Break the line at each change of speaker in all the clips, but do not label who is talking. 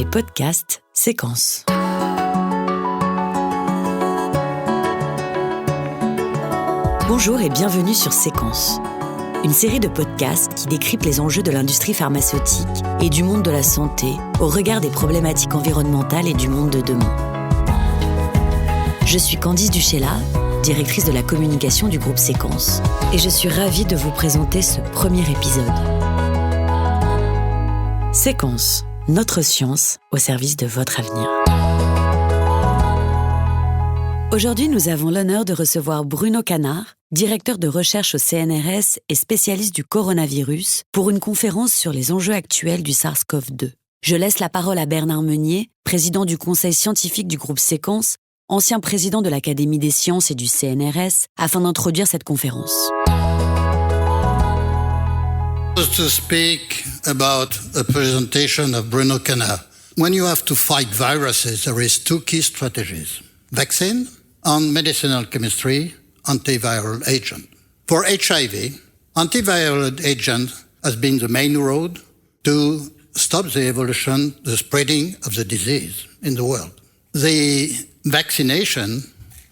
Les podcasts Séquence. Bonjour et bienvenue sur Séquence, une série de podcasts qui décrypte les enjeux de l'industrie pharmaceutique et du monde de la santé au regard des problématiques environnementales et du monde de demain. Je suis Candice Duchella, directrice de la communication du groupe Séquence, et je suis ravie de vous présenter ce premier épisode. Séquence, notre science au service de votre avenir. Aujourd'hui, nous avons l'honneur de recevoir Bruno Canard, directeur de recherche au CNRS et spécialiste du coronavirus, pour une conférence sur les enjeux actuels du Sars-Cov-2. Je laisse la parole à Bernard Meunier, président du conseil scientifique du groupe Séquence, ancien président de l'Académie des sciences et du CNRS, afin d'introduire cette conférence.
To speak about a presentation of Bruno Canard. When you have to fight viruses, there is two key strategies: vaccine and medicinal chemistry, antiviral agent. For HIV, antiviral agent has been the main road to stop the evolution, the spreading of the disease in the world. The vaccination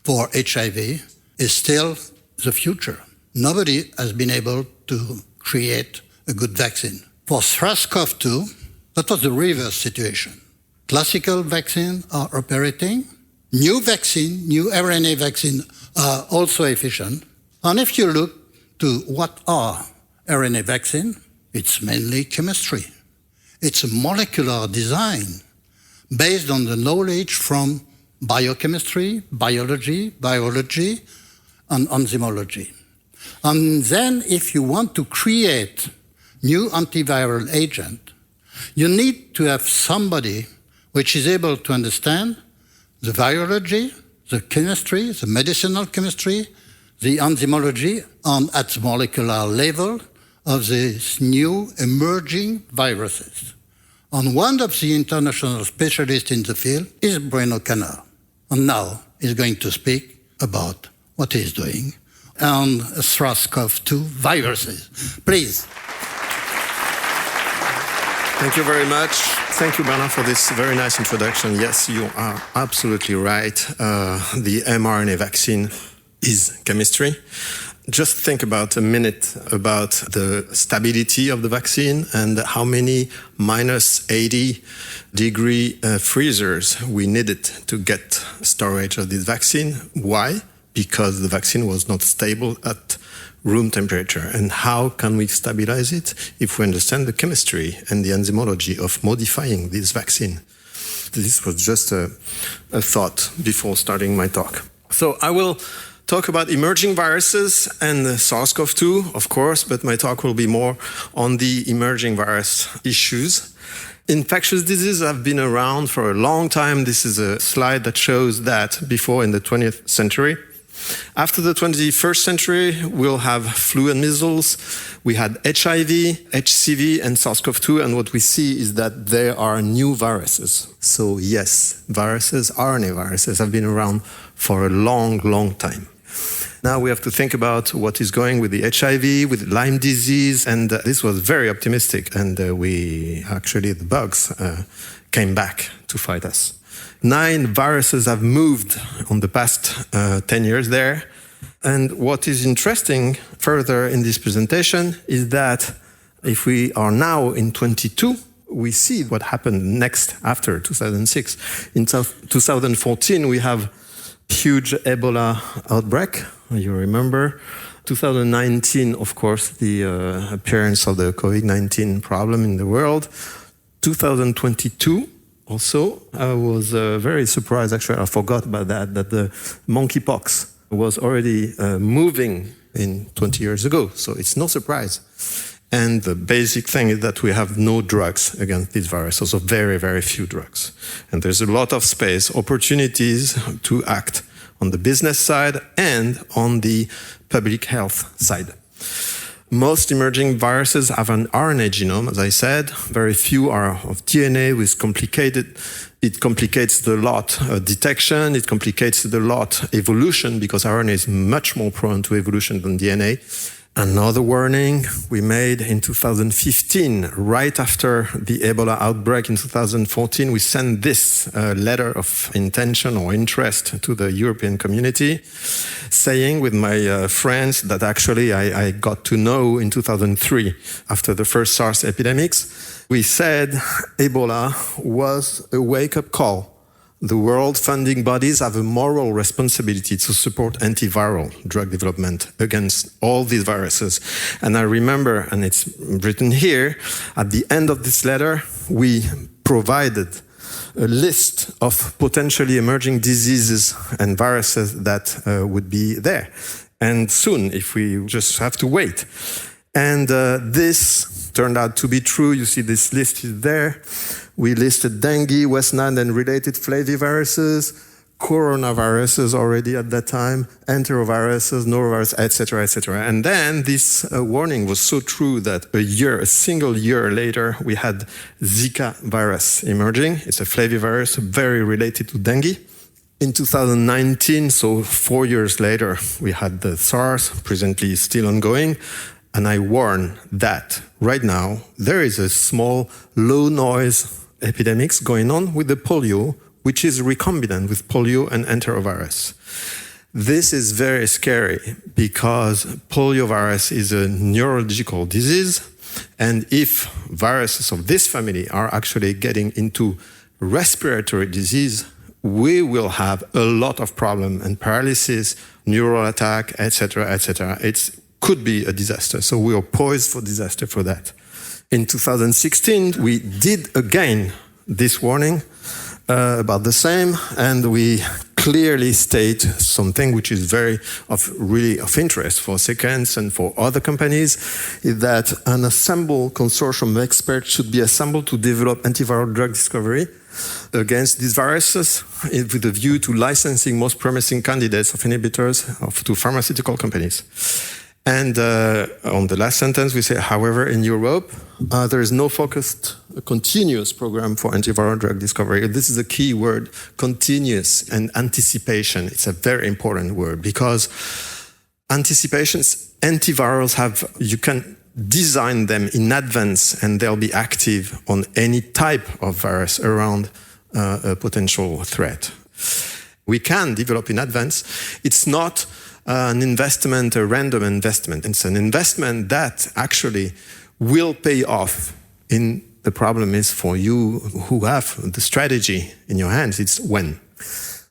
for HIV is still the future. Nobody has been able to create a good vaccine. For Sars-Cov-2, that was the reverse situation. Classical vaccines are operating. New vaccine, new RNA vaccine are also efficient. And if you look to what are RNA vaccine, it's mainly chemistry. It's a molecular design based on the knowledge from biochemistry, biology, and enzymology. And then if you want to create new antiviral agent, you need to have somebody which is able to understand the virology, the chemistry, the medicinal chemistry, the enzymology, and at the molecular level of these new emerging viruses. And one of the international specialists in the field is Bruno Canard. And now he's going to speak about what he's doing on SARS-CoV-2 viruses. Please.
Thank you very much. Thank you, Bernard, for this very nice introduction. Yes, you are absolutely right. The mRNA vaccine is chemistry. Just think about a minute about the stability of the vaccine and how many minus 80 degree freezers we needed to get storage of this vaccine. Why? Because the vaccine was not stable at room temperature. And how can we stabilize it? If we understand the chemistry and the enzymology of modifying this vaccine. This was just a thought before starting my talk. So I will talk about emerging viruses and SARS-CoV-2, of course, but my talk will be more on the emerging virus issues. Infectious diseases have been around for a long time. This is a slide that shows that before in the 20th century. After the 21st century, we'll have flu and measles. We had HIV, HCV, and SARS-CoV-2, and what we see is that there are new viruses. So yes, viruses, RNA viruses, have been around for a long, long time. Now we have to think about what is going with the HIV, with Lyme disease, and this was very optimistic, and the bugs came back to fight us. 9 viruses have moved on the past 10 years there. And what is interesting further in this presentation is that if we are now in 22, we see what happened next after 2006. In 2014, we have huge Ebola outbreak, you remember. 2019, of course, the appearance of the COVID-19 problem in the world. 2022, also, I was very surprised, actually, I forgot about that the monkeypox was already moving in 20 years ago, so it's no surprise. And the basic thing is that we have no drugs against this virus, also very, very few drugs. And there's a lot of space, opportunities to act on the business side and on the public health side. Most emerging viruses have an RNA genome, as I said. Very few are of DNA, which it complicates the lot detection, it complicates the lot evolution, because RNA is much more prone to evolution than DNA. Another warning we made in 2015, right after the Ebola outbreak in 2014, we sent this letter of intention or interest to the European community, saying with my friends that actually I got to know in 2003, after the first SARS epidemics, we said Ebola was a wake-up call. The world funding bodies have a moral responsibility to support antiviral drug development against all these viruses. And I remember, and it's written here, at the end of this letter, we provided a list of potentially emerging diseases and viruses that would be there. And soon, if we just have to wait. And this turned out to be true. You see this list is there. We listed dengue, West Nile and related flaviviruses, coronaviruses already at that time, enteroviruses, norovirus, etc., etc. And then this warning was so true that a single year later, we had Zika virus emerging. It's a flavivirus very related to dengue. In 2019, so 4 years later, we had the SARS, presently still ongoing. And I warn that right now, there is a small low noise epidemics going on with the polio, which is recombinant with polio and enterovirus. This is very scary because poliovirus is a neurological disease. And if viruses of this family are actually getting into respiratory disease, we will have a lot of problem and paralysis, neural attack, etc., etc. It could be a disaster. So we are poised for disaster for that. In 2016, we did again this warning about the same, and we clearly state something which is really of interest for Sequence and for other companies, is that an assembled consortium of experts should be assembled to develop antiviral drug discovery against these viruses with a view to licensing most promising candidates of inhibitors to pharmaceutical companies. And on the last sentence, we say, however, in Europe, there is no focused, continuous program for antiviral drug discovery. This is a key word, continuous and anticipation. It's a very important word because antivirals you can design them in advance and they'll be active on any type of virus around a potential threat. We can develop in advance. It's not an investment, a random investment. It's an investment that actually will pay off. The problem is for you who have the strategy in your hands, it's when.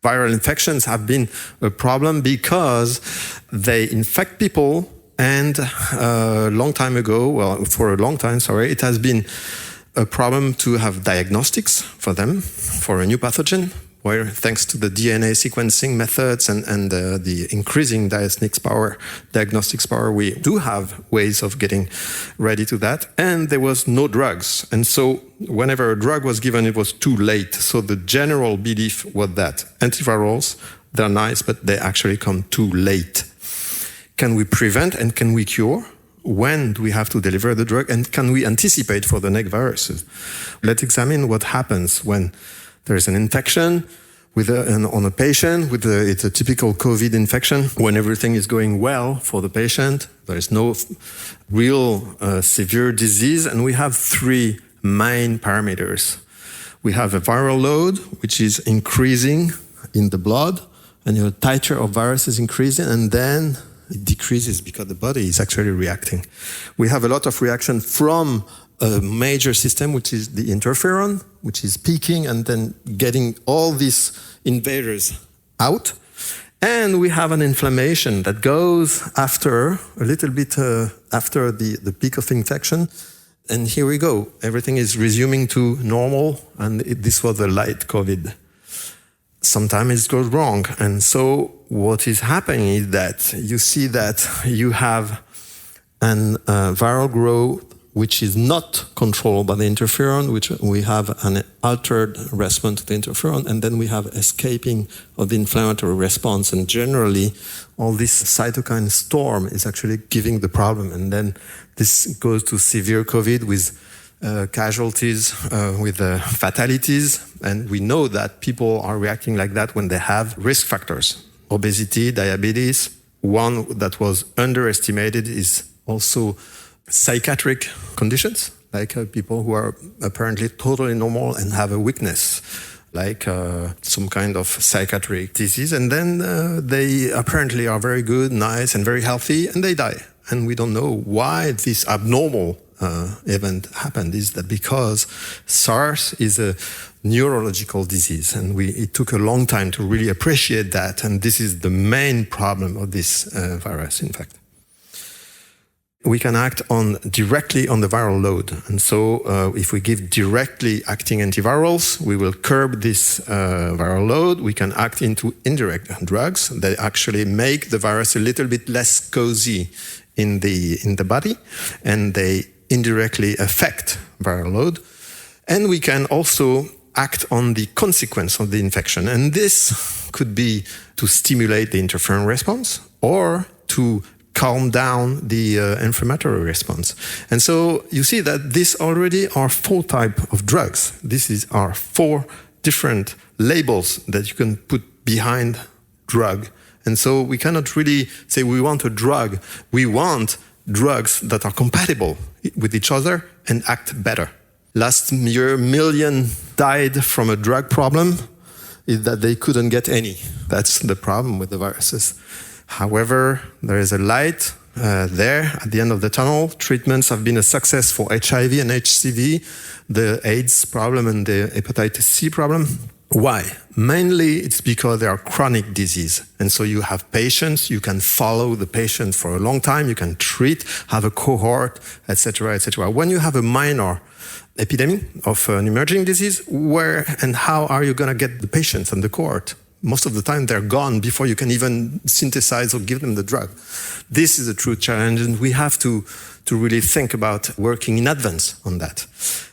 Viral infections have been a problem because they infect people, and for a long time, it has been a problem to have diagnostics for them, for a new pathogen, where thanks to the DNA sequencing methods and the increasing diagnostics power, we do have ways of getting ready to that. And there was no drugs. And so whenever a drug was given, it was too late. So the general belief was that antivirals, they're nice, but they actually come too late. Can we prevent and can we cure? When do we have to deliver the drug? And can we anticipate for the next viruses? Let's examine what happens when there is an infection on a patient. It's a typical COVID infection. When everything is going well for the patient, there is no real severe disease. And we have three main parameters. We have a viral load, which is increasing in the blood, and your titer of virus is increasing, and then it decreases because the body is actually reacting. We have a lot of reaction from a major system, which is the interferon, which is peaking and then getting all these invaders out. And we have an inflammation that goes after a little bit after the peak of infection. And here we go. Everything is resuming to normal. And this was the light COVID. Sometimes it goes wrong. And so what is happening is that you see that you have an viral growth which is not controlled by the interferon, which we have an altered response to the interferon, and then we have escaping of the inflammatory response. And generally, all this cytokine storm is actually giving the problem. And then this goes to severe COVID with casualties, with fatalities. And we know that people are reacting like that when they have risk factors, obesity, diabetes, One that was underestimated is also psychiatric conditions, like people who are apparently totally normal and have a weakness, like some kind of psychiatric disease. And then they apparently are very good, nice, and very healthy, and they die. And we don't know why this abnormal event happened. Is that because SARS is a neurological disease, and it took a long time to really appreciate that, and this is the main problem of this virus, in fact. We can act directly on the viral load, and so if we give directly acting antivirals, we will curb this viral load. We can act into indirect drugs that actually make the virus a little bit less cozy in the body, and they indirectly affect viral load. And we can also act on the consequence of the infection. And this could be to stimulate the interferon response or to calm down the inflammatory response. And so you see that these already are 4 types of drugs. Are 4 different labels that you can put behind drug. And so we cannot really say we want a drug. We want drugs that are compatible with each other and act better. Last year, million died from a drug problem, is that they couldn't get any. That's the problem with the viruses. However, there is a light there at the end of the tunnel. Treatments have been a success for HIV and HCV, the AIDS problem and the hepatitis C problem. Why? Mainly it's because they are chronic disease. And so you have patients, you can follow the patient for a long time, you can treat, have a cohort, etc., etc. When you have a minor epidemic of an emerging disease, where and how are you going to get the patients and the cohort? Most of the time they're gone before you can even synthesize or give them the drug. This is a true challenge, and we have to really think about working in advance on that.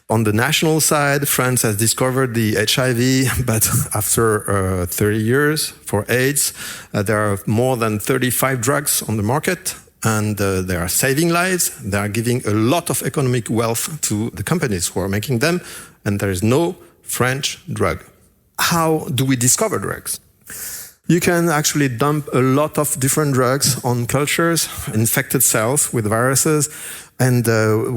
On the national side, France has discovered the HIV, but after 30 years for AIDS, there are more than 35 drugs on the market, and they are saving lives. They are giving a lot of economic wealth to the companies who are making them, and there is no French drug. How do we discover drugs? You can actually dump a lot of different drugs on cultures, infected cells with viruses, and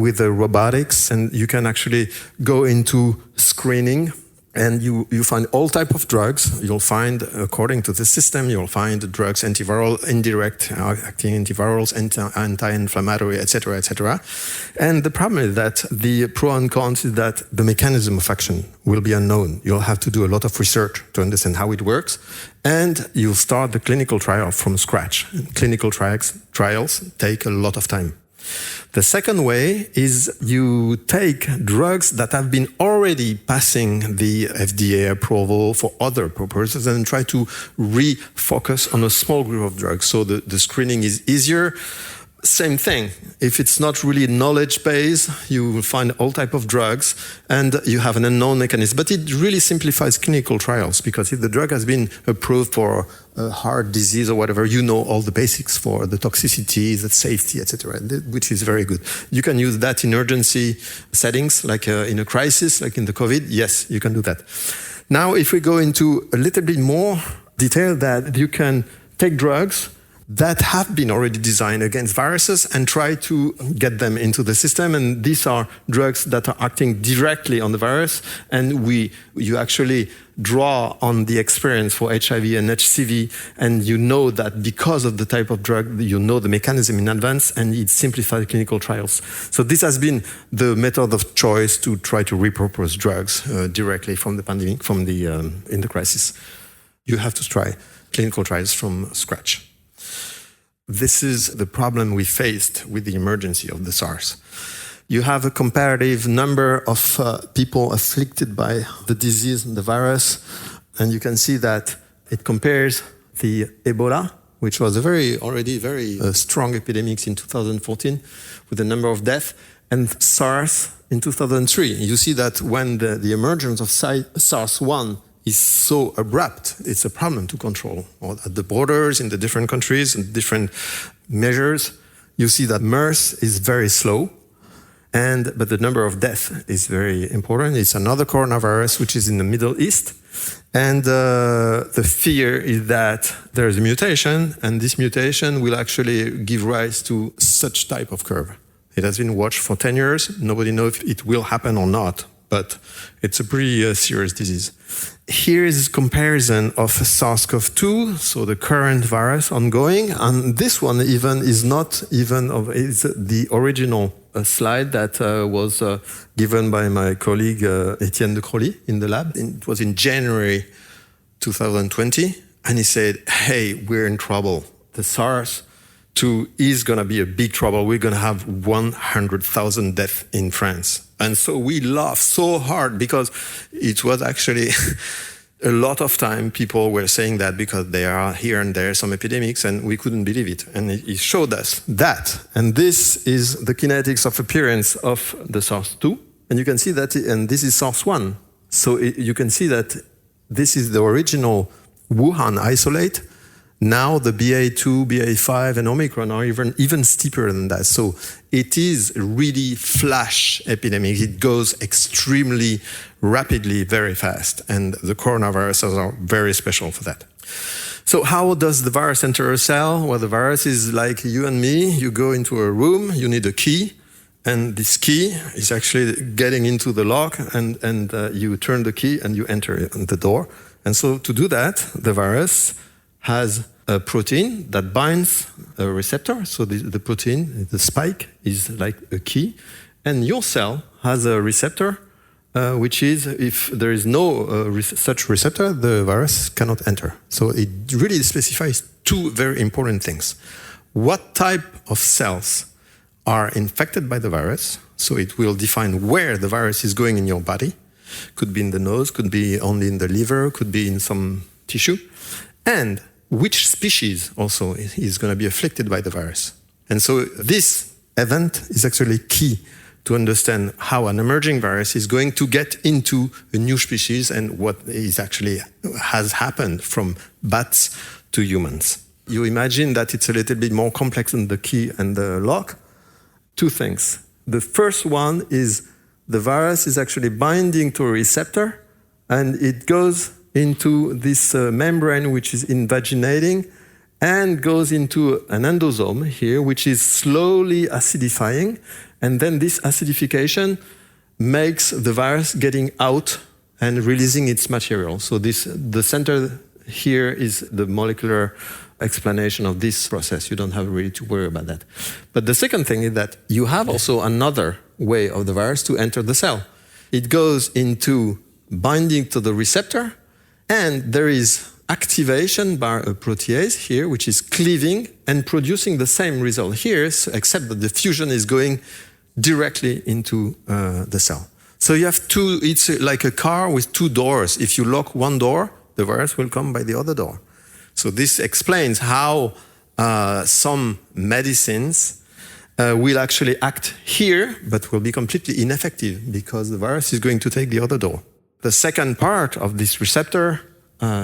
with the robotics, and you can actually go into screening, and you find all type of drugs. You'll find, according to the system, you'll find drugs, antiviral, indirect acting antivirals, anti-inflammatory, etc., etc. And the problem is that the pro and cons is that the mechanism of action will be unknown. You'll have to do a lot of research to understand how it works, and you'll start the clinical trial from scratch. Clinical trials take a lot of time. The second way is you take drugs that have been already passing the FDA approval for other purposes and try to refocus on a small group of drugs. So the screening is easier. Same thing. If it's not really knowledge-based, you will find all type of drugs and you have an unknown mechanism. But it really simplifies clinical trials, because if the drug has been approved for a heart disease or whatever, you know all the basics for the toxicity, the safety, etc., which is very good. You can use that in urgency settings, like in a crisis, like in the COVID. Yes, you can do that. Now, if we go into a little bit more detail, that you can take drugs that have been already designed against viruses and try to get them into the system. And these are drugs that are acting directly on the virus. And you actually draw on the experience for HIV and HCV. And you know that because of the type of drug, you know the mechanism in advance, and it simplifies clinical trials. So this has been the method of choice to try to repurpose drugs directly from the pandemic, in the crisis. You have to try clinical trials from scratch. This is the problem we faced with the emergency of the SARS. You have a comparative number of people afflicted by the disease and the virus, and you can see that it compares the Ebola, which was already very strong epidemic in 2014 with a number of deaths, and SARS in 2003. You see that when the emergence of SARS-1 is so abrupt, it's a problem to control. Or at the borders, in the different countries, and different measures, you see that MERS is very slow, but the number of deaths is very important. It's another coronavirus which is in the Middle East, And the fear is that there is a mutation, and this mutation will actually give rise to such type of curve. It has been watched for 10 years. Nobody knows if it will happen or not, but it's a pretty serious disease. Here is a comparison of Sars-Cov-2, so the current virus ongoing, and this one even is not even of it's the original slide that was given by my colleague Etienne de Crolly in the lab. It was in January 2020, and he said, hey, we're in trouble. The SARS-2 is going to be a big trouble. We're going to have 100,000 deaths in France. And so we laughed so hard because it was actually a lot of time people were saying that because there are here and there some epidemics, and we couldn't believe it. And he showed us that. And this is the kinetics of appearance of the SARS-2. And you can see that, and this is SARS-1. So you can see that this is the original Wuhan isolate. Now the BA2, BA5, and Omicron are even steeper than that. So it is really flash epidemic. It goes extremely rapidly, very fast. And the coronaviruses are very special for that. So how does the virus enter a cell? Well, the virus is like you and me. You go into a room, you need a key. And this key is actually getting into the lock, and you turn the key and you enter the door. And so to do that, the virus has a protein that binds a receptor. So the protein, the spike, is like a key. And your cell has a receptor, which is, if there is no such receptor, the virus cannot enter. So it really specifies two very important things. What type of cells are infected by the virus? So it will define where the virus is going in your body. Could be in the nose, could be only in the liver, could be in some tissue. And which species also is going to be afflicted by the virus. And so this event is actually key to understand how an emerging virus is going to get into a new species and what is actually has happened from bats to humans. You imagine that it's a little bit more complex than the key and the lock. Two things. The first one is the virus is actually binding to a receptor, and it goes into this membrane which is invaginating and goes into an endosome here, which is slowly acidifying. And then this acidification makes the virus getting out and releasing its material. So the center here is the molecular explanation of this process. You don't have really to worry about that. But the second thing is that you have also another way of the virus to enter the cell. It goes into binding to the receptor, and there is activation by a protease here, which is cleaving and producing the same result here, except that the fusion is going directly into the cell. So you have two, it's like a car with two doors. If you lock one door, the virus will come by the other door. So this explains how some medicines will actually act here, but will be completely ineffective because the virus is going to take the other door. The second part of this receptor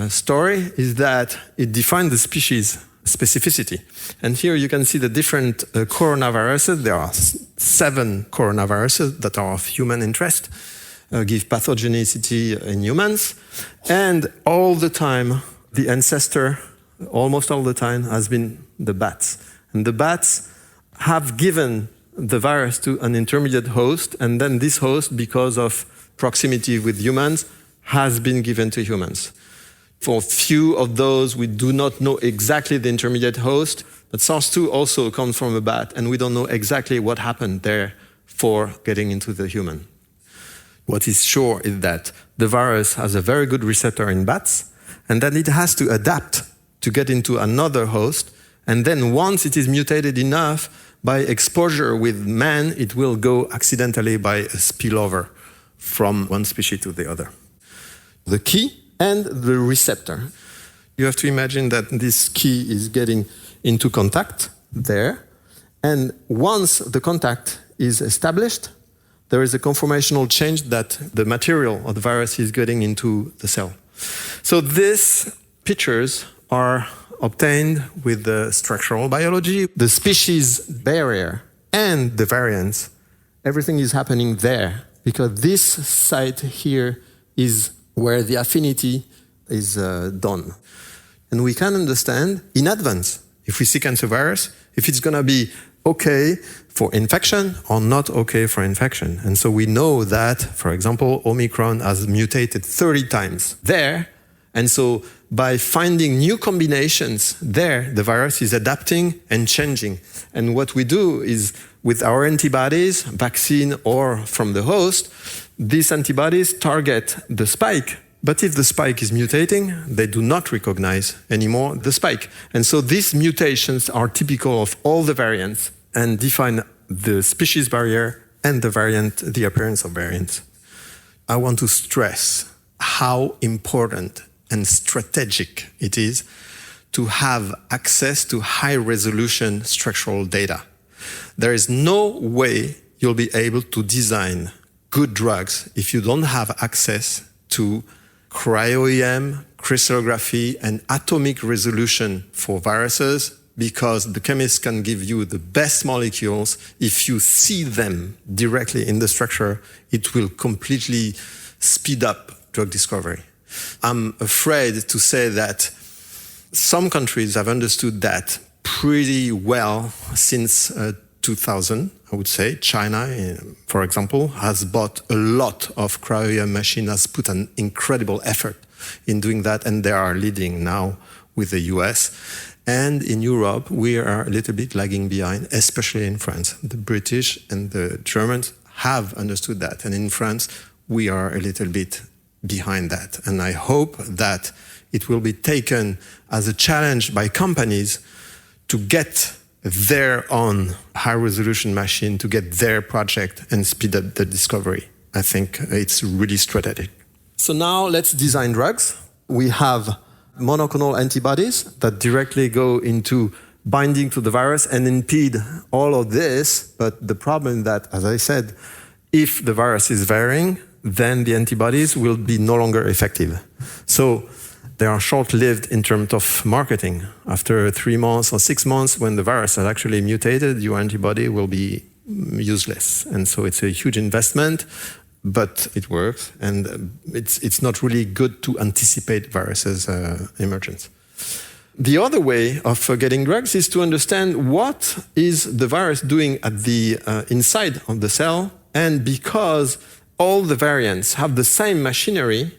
story is that it defines the species specificity. And here you can see the different coronaviruses. There are 7 coronaviruses that are of human interest, give pathogenicity in humans. And all the time, the ancestor, almost all the time, has been the bats. And the bats have given the virus to an intermediate host, and then this host, because of proximity with humans, has been given to humans. For few of those, we do not know exactly the intermediate host, but SARS-2 also comes from a bat, and we don't know exactly what happened there for getting into the human. What is sure is that the virus has a very good receptor in bats, and that it has to adapt to get into another host, and then once it is mutated enough, by exposure with man, it will go accidentally by a spillover from one species to the other. The key and the receptor. You have to imagine that this key is getting into contact there, and once the contact is established, there is a conformational change that the material of the virus is getting into the cell. So these pictures are obtained with the structural biology, the species barrier, and the variants. Everything is happening there, because this site here is where the affinity is done. And we can understand in advance, if we sequence a virus, if it's going to be okay for infection or not okay for infection. And so we know that, for example, Omicron has mutated 30 times there. And so by finding new combinations there, the virus is adapting and changing. And what we do is with our antibodies, vaccine or from the host, these antibodies target the spike. But if the spike is mutating, they do not recognize anymore the spike. And so these mutations are typical of all the variants and define the species barrier and the appearance of variants. I want to stress how important and strategic it is to have access to high-resolution structural data. There is no way you'll be able to design good drugs if you don't have access to cryo-EM, crystallography, and atomic resolution for viruses, because the chemists can give you the best molecules. If you see them directly in the structure, it will completely speed up drug discovery. I'm afraid to say that some countries have understood that pretty well since 2000, I would say. China, for example, has bought a lot of cryo-EM machines, has put an incredible effort in doing that, and they are leading now with the US. And in Europe, we are a little bit lagging behind, especially in France. The British and the Germans have understood that. And in France, we are a little bit behind that. And I hope that it will be taken as a challenge by companies to get their own high-resolution machine, to get their project and speed up the discovery. I think it's really strategic. So now let's design drugs. We have monoclonal antibodies that directly go into binding to the virus and impede all of this. But the problem is that, as I said, if the virus is varying, then the antibodies will be no longer effective. So they are short-lived in terms of marketing. After 3 months or 6 months, when the virus has actually mutated, your antibody will be useless. And so it's a huge investment, but it works. And it's not really good to anticipate viruses' emergence. The other way of getting drugs is to understand what is the virus doing at the inside of the cell. And because all the variants have the same machinery,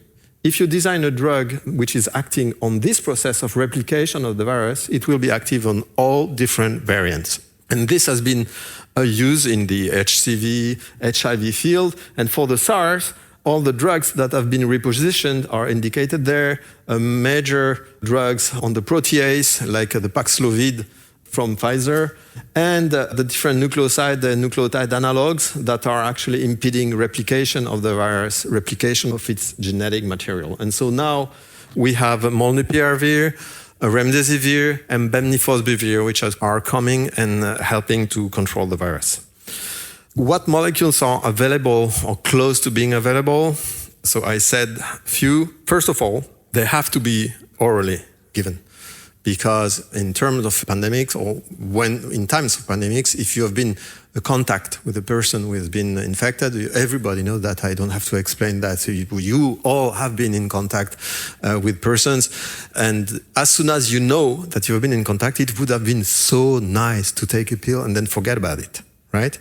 if you design a drug which is acting on this process of replication of the virus, it will be active on all different variants. And this has been used in the HCV, HIV field. And for the SARS, all the drugs that have been repositioned are indicated there. Major drugs on the protease, like the Paxlovid from Pfizer, and the different nucleotide analogs that are actually impeding replication of the virus, replication of its genetic material. And so now we have molnupiravir, remdesivir, and bemnifosbuvir, which are coming and helping to control the virus. What molecules are available or close to being available? So I said few. First of all, they have to be orally given. Because in terms of pandemics, or when in times of pandemics, if you have been in contact with a person who has been infected, everybody knows that. I don't have to explain that. So you all have been in contact with persons. And as soon as you know that you have been in contact, it would have been so nice to take a pill and then forget about it. Right?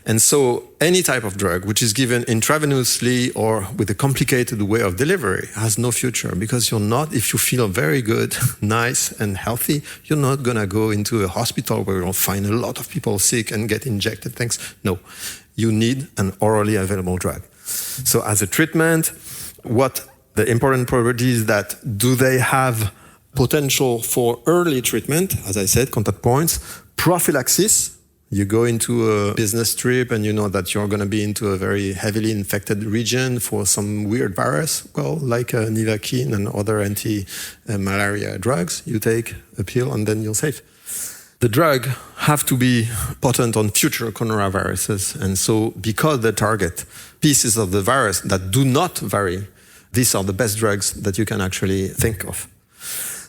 And so any type of drug which is given intravenously or with a complicated way of delivery has no future, because if you feel very good, nice and healthy, you're not going to go into a hospital where you'll find a lot of people sick and get injected things. No, you need an orally available drug. So as a treatment, what the important property is that do they have potential for early treatment, as I said, contact points, prophylaxis. You go into a business trip and you know that you're going to be into a very heavily infected region for some weird virus, well, like Nivaquine and other anti-malaria drugs. You take a pill and then you're safe. The drug have to be potent on future coronaviruses. And so because they target pieces of the virus that do not vary, these are the best drugs that you can actually think of.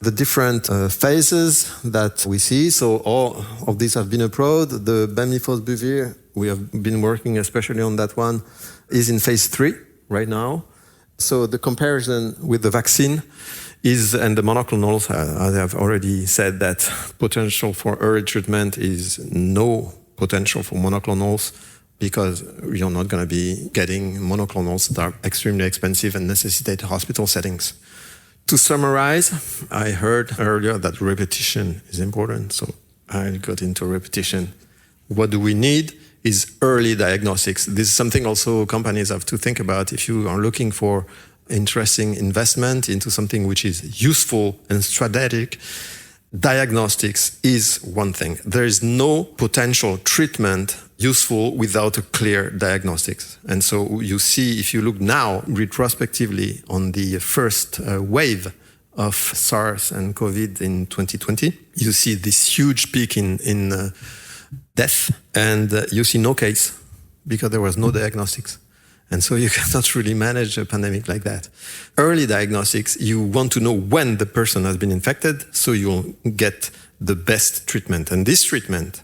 The different phases that we see, so all of these have been approved. The bemnifosbuvir, we have been working especially on that one, is in phase 3 right now. So the comparison with the vaccine is, and the monoclonals, as I've already said, that potential for early treatment is no potential for monoclonals, because you're not going to be getting monoclonals that are extremely expensive and necessitate hospital settings. To summarize, I heard earlier that repetition is important, so I got into repetition. What do we need is early diagnostics. This is something also companies have to think about. If you are looking for interesting investment into something which is useful and strategic, diagnostics is one thing. There is no potential treatment useful without a clear diagnostics. And so you see, if you look now retrospectively on the first wave of SARS and COVID in 2020, you see this huge peak in death, and you see no case because there was no diagnostics. And so you cannot really manage a pandemic like that. Early diagnostics, you want to know when the person has been infected, so you'll get the best treatment. And this treatment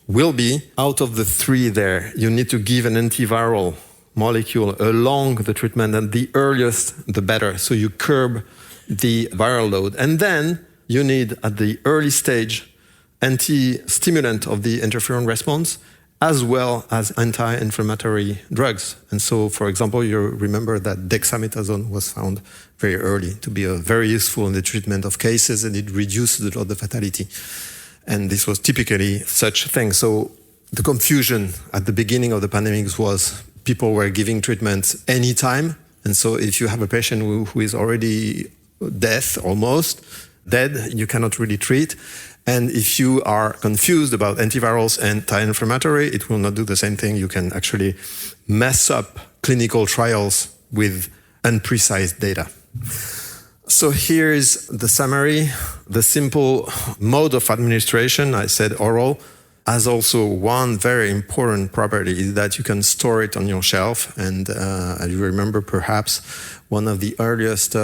will be, out of the three there, you need to give an antiviral molecule along the treatment, and the earliest, the better. So you curb the viral load. And then you need, at the early stage, anti-stimulant of the interferon response, as well as anti-inflammatory drugs. And so, for example, you remember that dexamethasone was found very early to be very useful in the treatment of cases, and it reduced a lot of fatality. And this was typically such a thing. So the confusion at the beginning of the pandemic was people were giving treatments anytime. And so if you have a patient who is already almost dead, you cannot really treat. And if you are confused about antivirals and anti-inflammatory, it will not do the same thing. You can actually mess up clinical trials with imprecise data. So here is the summary. The simple mode of administration, I said oral, has also one very important property, is that you can store it on your shelf. And you remember perhaps one of the earliest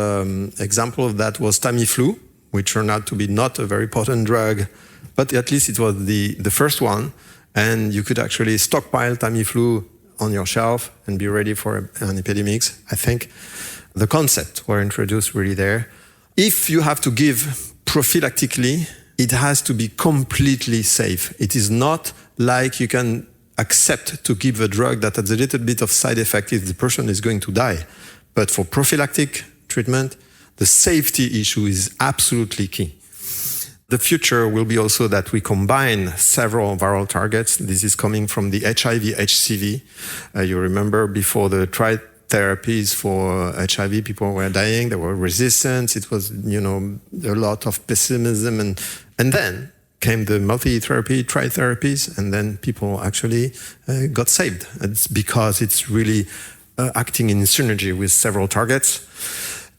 example of that was Tamiflu, which turned out to be not a very potent drug, but at least it was the first one. And you could actually stockpile Tamiflu on your shelf and be ready for an epidemic. I think the concepts were introduced really there. If you have to give prophylactically, it has to be completely safe. It is not like you can accept to give a drug that has a little bit of side effect if the person is going to die. But for prophylactic treatment, the safety issue is absolutely key. The future will be also that we combine several viral targets. This is coming from the HIV, HCV. You remember before the therapies for HIV, people were dying, there were resistance, it was, a lot of pessimism, and then came the multi-therapy, therapies, and then people actually got saved. It's because it's really acting in synergy with several targets.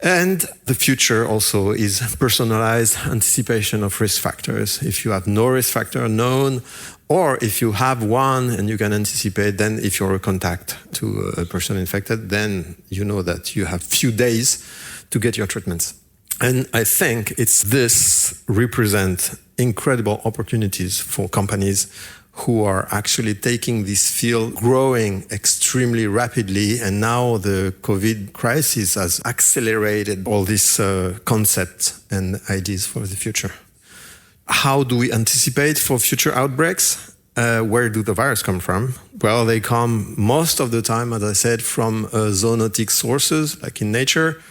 And the future also is personalized anticipation of risk factors. If you have no risk factor known, or if you have one and you can anticipate, then if you're a contact to a person infected, then you know that you have few days to get your treatments. And I think this represent incredible opportunities for companies who are actually taking this field, growing extremely rapidly. And now the COVID crisis has accelerated all these concepts and ideas for the future. How do we anticipate for future outbreaks? Where do the viruses come from? Well, they come most of the time, as I said, from zoonotic sources, like in nature.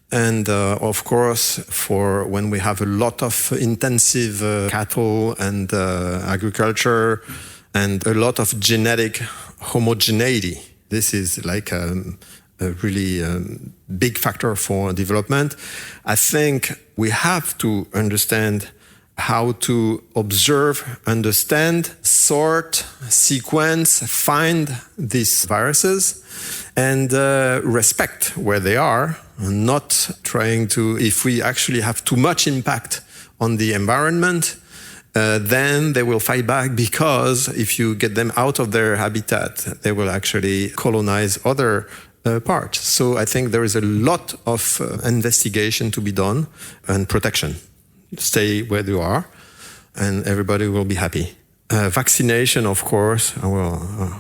And of course, for when we have a lot of intensive cattle and agriculture and a lot of genetic homogeneity, this is like a really big factor for development. I think we have to understand how to observe, understand, sort, sequence, find these viruses, and respect where they are, not trying to, if we actually have too much impact on the environment, then they will fight back, because if you get them out of their habitat, they will actually colonize other parts. So I think there is a lot of investigation to be done and protection. Stay where you are, and everybody will be happy. Vaccination, of course.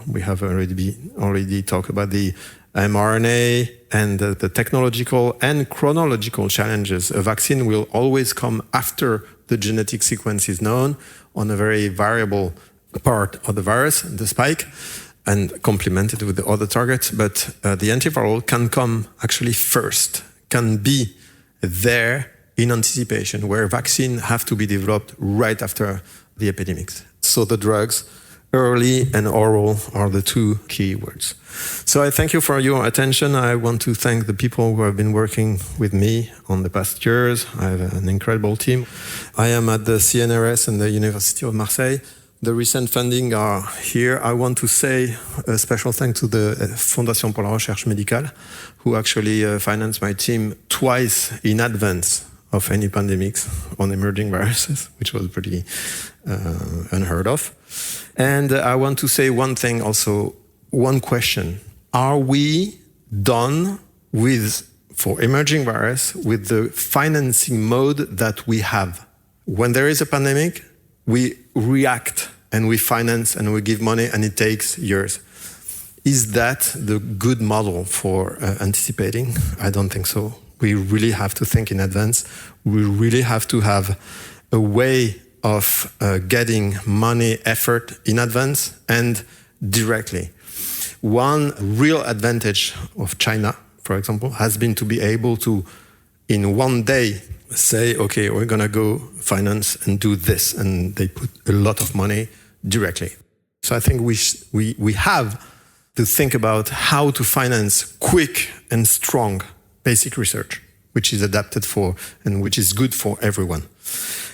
We have already talked about the mRNA and the technological and chronological challenges. A vaccine will always come after the genetic sequence is known on a very variable part of the virus, the spike, and complemented with the other targets. But the antiviral can come actually first, can be there in anticipation, where vaccines have to be developed right after the epidemics. So the drugs, early and oral, are the two key words. So I thank you for your attention. I want to thank the people who have been working with me on the past years. I have an incredible team. I am at the CNRS and the University of Marseille. The recent funding are here. I want to say a special thanks to the Fondation pour la Recherche Médicale, who actually financed my team twice in advance of any pandemics on emerging viruses, which was pretty unheard of. And I want to say one thing also, one question. Are we done with, for emerging virus, with the financing mode that we have? When there is a pandemic, we react and we finance and we give money and it takes years. Is that the good model for anticipating? I don't think so. We really have to think in advance. We really have to have a way of getting money, effort in advance and directly. One real advantage of China, for example, has been to be able to, in one day, say, okay, we're going to go finance and do this. And they put a lot of money directly. So I think we have to think about how to finance quick and strong basic research, which is adapted for and which is good for everyone.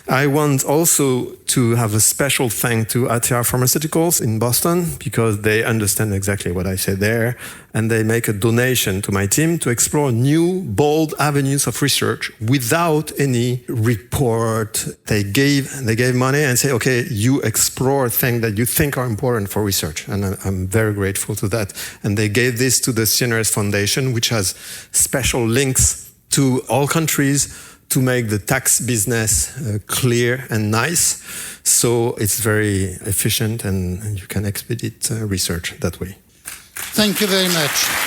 I want also to have a special thank to ATR Pharmaceuticals in Boston, because they understand exactly what I said there, and they make a donation to my team to explore new, bold avenues of research without any report. They gave money and say, okay, you explore things that you think are important for research, and I'm very grateful to that. And they gave this to the CNRS Foundation, which has special links to all countries to make the tax business clear and nice. So it's very efficient and you can expedite research that way.
Thank you very much.